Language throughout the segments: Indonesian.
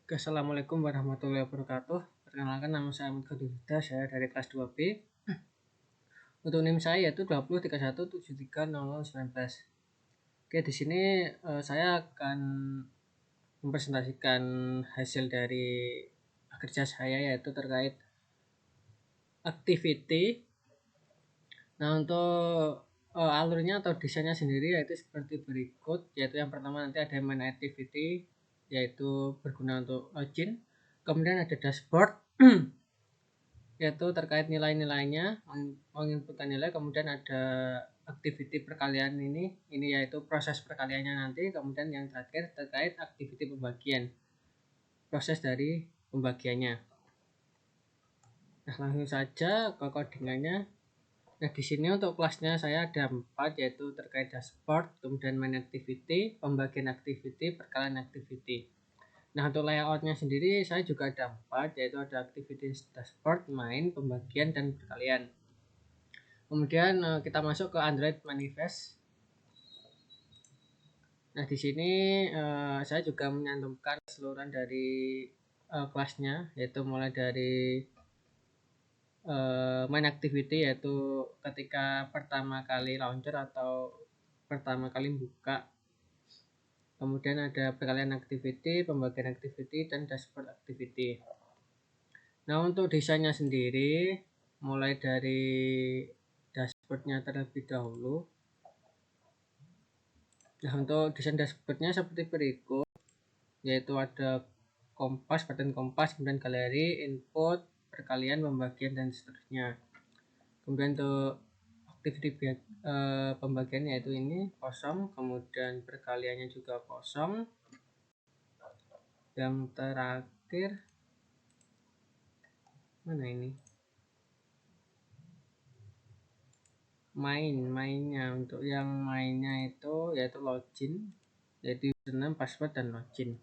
Assalamualaikum warahmatullahi wabarakatuh. Perkenalkan, nama saya Ahmad Khadirudda, saya dari kelas 2B. Untuk NIM saya yaitu 2031730019. Oke, di sini saya akan mempresentasikan hasil dari kerja saya yaitu terkait activity. Nah, untuk alurnya atau desainnya sendiri yaitu seperti berikut, yaitu yang pertama nanti ada main activity yaitu berguna untuk login, kemudian ada dashboard yaitu terkait nilai-nilainya, menginputkan nilai, kemudian ada activity perkalian ini yaitu proses perkaliannya nanti, kemudian yang terakhir terkait activity pembagian, proses dari pembagiannya. Nah, langsung saja ke codingannya. Nah, di sini untuk kelasnya saya ada 4 yaitu terkait dashboard, kemudian main activity, pembagian activity, perkalian activity. Nah, untuk layoutnya sendiri saya juga ada 4 yaitu ada activity dashboard, main, pembagian, dan perkalian. Kemudian kita masuk ke Android manifest. Nah, di sini saya juga menyantumkan keseluruhan dari kelasnya yaitu mulai dari main activity yaitu ketika pertama kali launcher atau pertama kali buka, kemudian ada perkalian activity, pembagian activity, dan dashboard activity. Nah, untuk desainnya sendiri mulai dari dashboardnya terlebih dahulu. Nah, untuk desain dashboardnya seperti berikut, yaitu ada kompas, button kompas, kemudian galeri, input, perkalian, pembagian, dan seterusnya. Kemudian untuk activity pembagian yaitu ini kosong, kemudian perkaliannya juga kosong. Yang terakhir mana ini? Mainnya untuk yang mainnya itu yaitu login, yaitu username, password, dan login.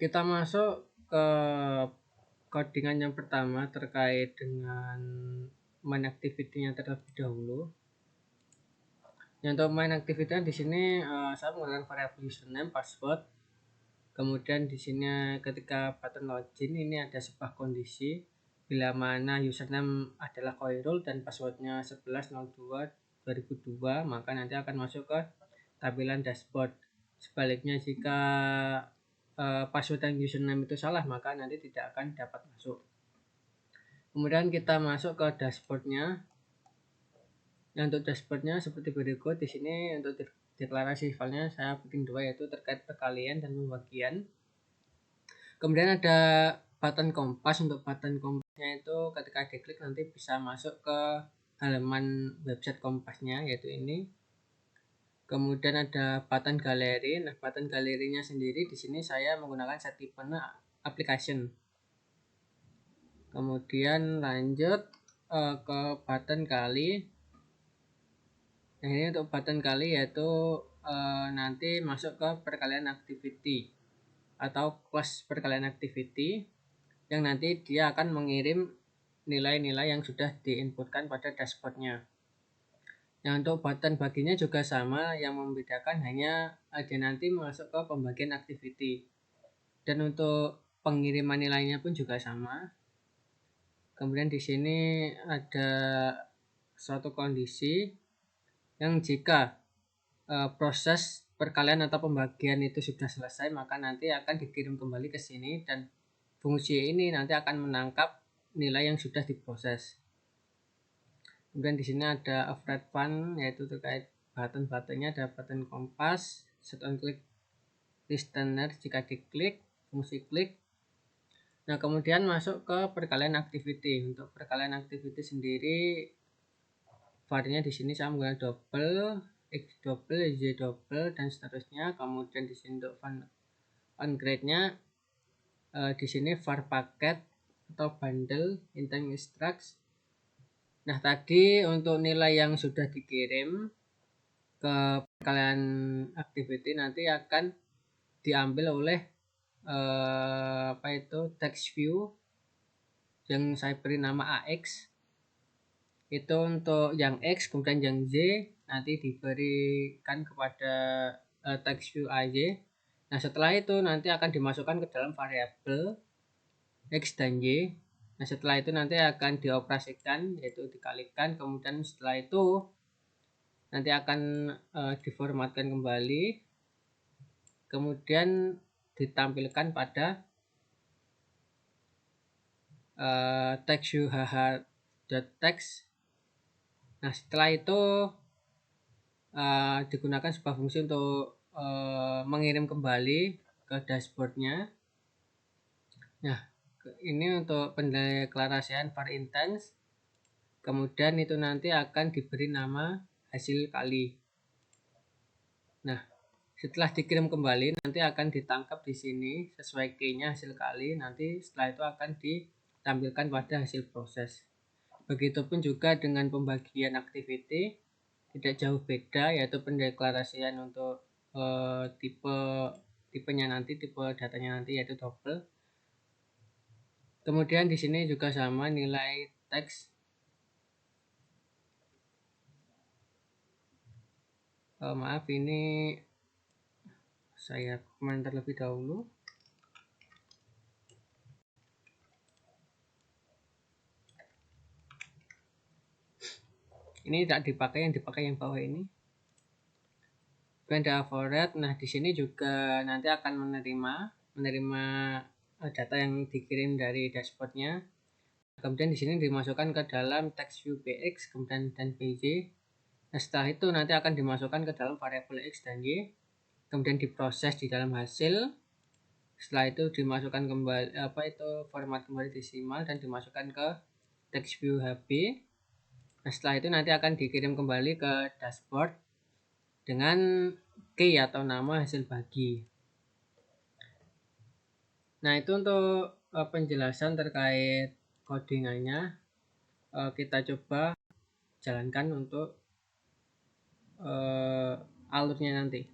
Kita masuk ke codingan yang pertama terkait dengan main activity-nya terlebih dahulu. Untuk main activity di sini saya menggunakan variabel username, password. Kemudian di sini ketika button login ini ada sebuah kondisi bila mana username adalah Khairul dan passwordnya 11.02.2002, maka nanti akan masuk ke tampilan dashboard. Sebaliknya jika password dan username itu salah, maka nanti tidak akan dapat masuk. Kemudian kita masuk ke dashboardnya. Yang untuk dashboardnya seperti berikut. Di sini untuk deklarasi filenya saya bikin 2 yaitu terkait perkalian dan pembagian. Kemudian ada button kompas. Untuk button kompasnya itu ketika diklik nanti bisa masuk ke halaman website kompasnya yaitu ini. Kemudian ada button galeri. Nah, button galerinya sendiri di sini saya menggunakan settipen application. Kemudian lanjut ke button kali. Nah, ini untuk button kali yaitu nanti masuk ke perkalian activity atau kelas perkalian activity yang nanti dia akan mengirim nilai-nilai yang sudah diinputkan pada dashboardnya. Nah, untuk button baginya juga sama, yang membedakan hanya dia nanti masuk ke pembagian activity. Dan untuk pengiriman nilainya pun juga sama. Kemudian di sini ada suatu kondisi yang jika proses perkalian atau pembagian itu sudah selesai, maka nanti akan dikirim kembali ke sini dan fungsi ini nanti akan menangkap nilai yang sudah diproses. Kemudian di sini ada override fun yaitu terkait button-buttonnya, ada button kompas, set on click listener jika diklik, fungsi klik. Nah, kemudian masuk ke perkalian activity. Untuk perkalian activity sendiri varinya di sini saya menggunakan double, x double, y double, dan seterusnya. Kemudian di sini untuk fun grade-nya di sini var paket atau bundle intent extracts. Nah, tadi untuk nilai yang sudah dikirim ke perkalian activity nanti akan diambil oleh text view yang saya beri nama AX. Itu untuk yang X, kemudian yang Z nanti diberikan kepada text view AY. Nah, setelah itu nanti akan dimasukkan ke dalam variabel X dan Y. Nah, setelah itu nanti akan dioperasikan, yaitu dikalikan, kemudian setelah itu nanti akan diformatkan kembali, kemudian ditampilkan pada text UHH.text. Nah, setelah itu digunakan sebuah fungsi untuk mengirim kembali ke dashboardnya. Nah, ini untuk pendeklarasian var instance. Kemudian itu nanti akan diberi nama hasil kali. Nah, setelah dikirim kembali nanti akan ditangkap di sini sesuai key-nya hasil kali. Nanti setelah itu akan ditampilkan pada hasil proses. Begitupun juga dengan pembagian activity, tidak jauh beda, yaitu pendeklarasian untuk tipenya nanti, tipe datanya nanti yaitu double. Kemudian di sini juga sama, nilai teks. Maaf, ini saya komen terlebih dahulu. Ini tidak dipakai, yang dipakai yang bawah ini. Band average. Nah, di sini juga nanti akan menerima data yang dikirim dari dashboardnya. Kemudian di sini dimasukkan ke dalam text view bx, kemudian dan bj. Nah, setelah itu nanti akan dimasukkan ke dalam variabel x dan y, kemudian diproses di dalam hasil. Setelah itu dimasukkan kembali format kembali desimal dan dimasukkan ke text view hb. Nah, setelah itu nanti akan dikirim kembali ke dashboard dengan key atau nama hasil bagi. Nah, itu untuk penjelasan terkait codingannya. Kita coba jalankan untuk alurnya nanti.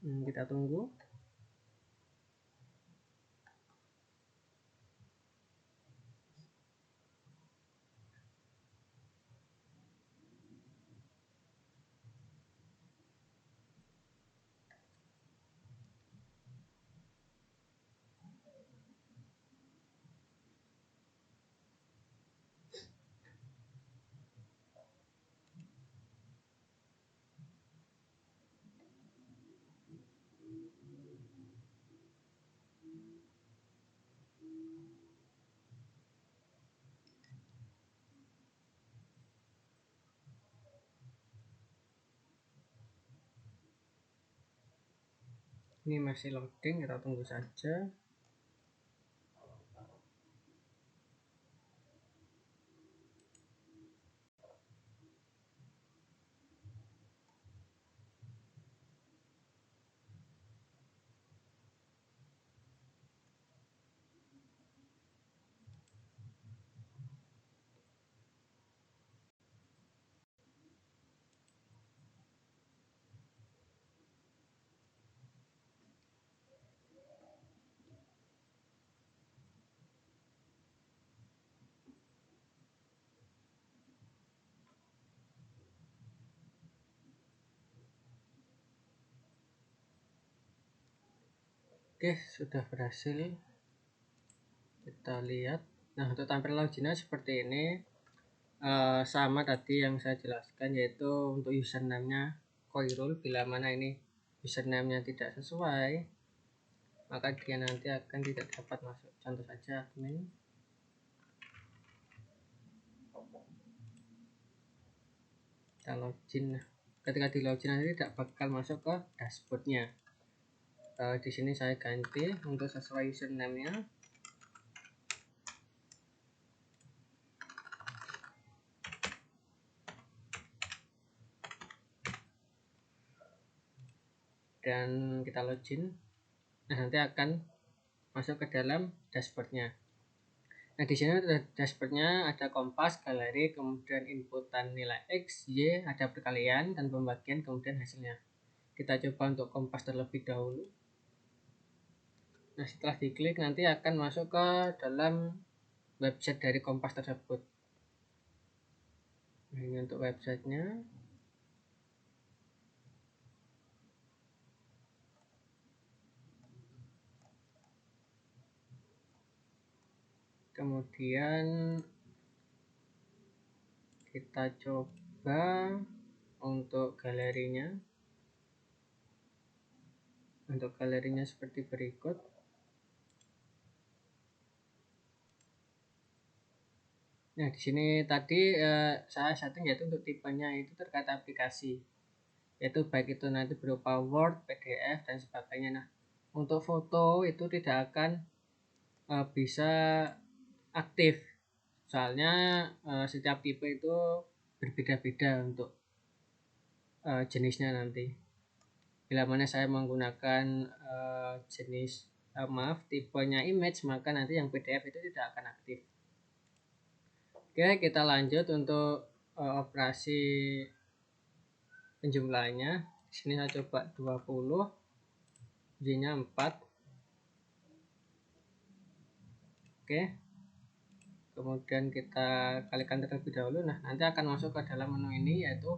Kita tunggu. Ini masih loading, kita tunggu saja. Oke, sudah berhasil. Kita lihat. Nah, untuk tampilan loginnya seperti ini. Sama tadi yang saya jelaskan, yaitu untuk username-nya Koirul. Bila mana ini username-nya tidak sesuai, maka dia nanti akan tidak dapat masuk. Contoh saja admin. Kita login. Ketika di login nanti tidak bakal masuk ke dashboardnya. Di sini saya ganti untuk sesuai username-nya. Dan kita login. Nah, nanti akan masuk ke dalam dashboardnya. Nah, di sini dashboardnya ada kompas, galeri, kemudian inputan nilai X, Y, ada perkalian dan pembagian, kemudian hasilnya. Kita coba untuk kompas terlebih dahulu. Nah, setelah diklik nanti akan masuk ke dalam website dari kompas tersebut. Ini untuk websitenya. Kemudian kita coba untuk galerinya. Untuk galerinya seperti berikut. Nah, di sini tadi saya setting yaitu untuk tipenya itu terkait aplikasi, yaitu baik itu nanti berupa Word, PDF dan sebagainya. Nah, untuk foto itu tidak akan bisa aktif, soalnya setiap tipe itu berbeda-beda untuk jenisnya nanti. Bila mana saya menggunakan tipenya image, maka nanti yang PDF itu tidak akan aktif. Oke, kita lanjut untuk operasi penjumlahannya. Di sini saya coba 20, Y-nya 4. Oke. Kemudian kita kalikan terlebih dahulu. Nah, nanti akan masuk ke dalam menu ini, yaitu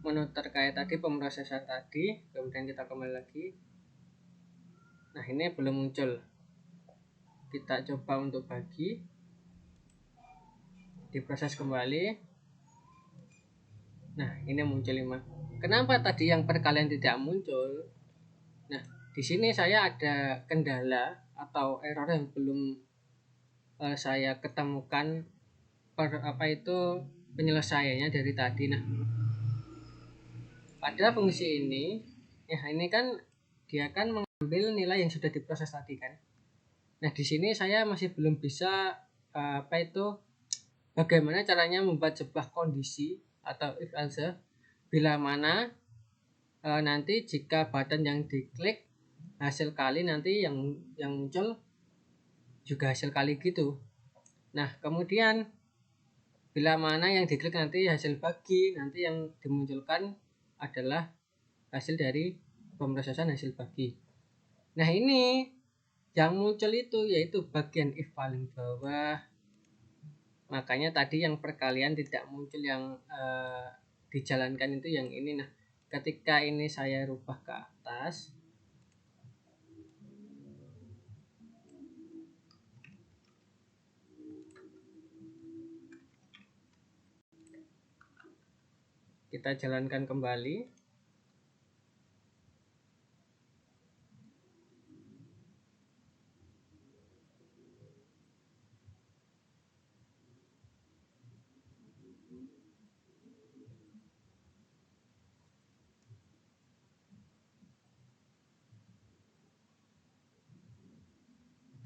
menu terkait tadi pemrosesan tadi. Kemudian kita kembali lagi. Nah, ini belum muncul. Kita coba untuk bagi. Diproses kembali. Nah, ini muncul 5. Kenapa tadi yang perkalian tidak muncul? Nah, di sini saya ada kendala atau error yang belum saya ketemukan penyelesaiannya dari tadi. Nah, pada fungsi ini, ya ini kan dia kan mengambil nilai yang sudah diproses tadi kan. Nah, di sini saya masih belum bisa bagaimana caranya membuat sebuah kondisi atau if else bila mana nanti jika button yang diklik hasil kali nanti yang muncul juga hasil kali gitu. Nah, kemudian bila mana yang diklik nanti hasil bagi, nanti yang dimunculkan adalah hasil dari pemrosesan hasil bagi. Nah, ini yang muncul itu yaitu bagian if paling bawah. Makanya tadi yang perkalian tidak muncul, yang dijalankan itu yang ini. Nah, ketika ini saya rubah ke atas, kita jalankan kembali.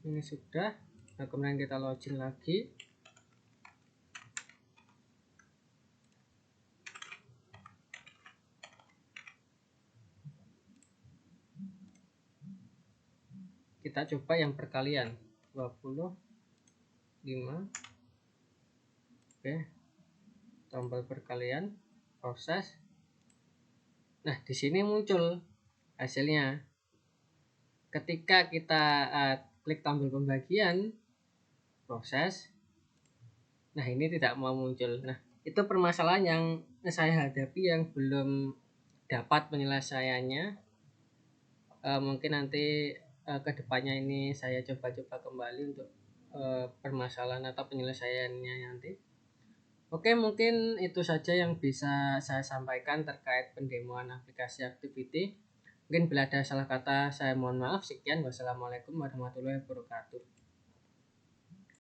Ini sudah. Nah, kemudian kita login lagi. Kita coba yang perkalian 25. Oke, tombol perkalian, proses. Nah, di sini muncul hasilnya. Ketika kita klik tombol pembagian, proses. Nah, ini tidak mau muncul. Nah, itu permasalahan yang saya hadapi yang belum dapat penyelesaiannya. Mungkin nanti kedepannya ini saya coba-coba kembali untuk permasalahan atau penyelesaiannya nanti. Oke, mungkin itu saja yang bisa saya sampaikan terkait pendemoan aplikasi Activity. Mungkin bila ada salah kata saya mohon maaf. Sekian, wassalamualaikum warahmatullahi wabarakatuh.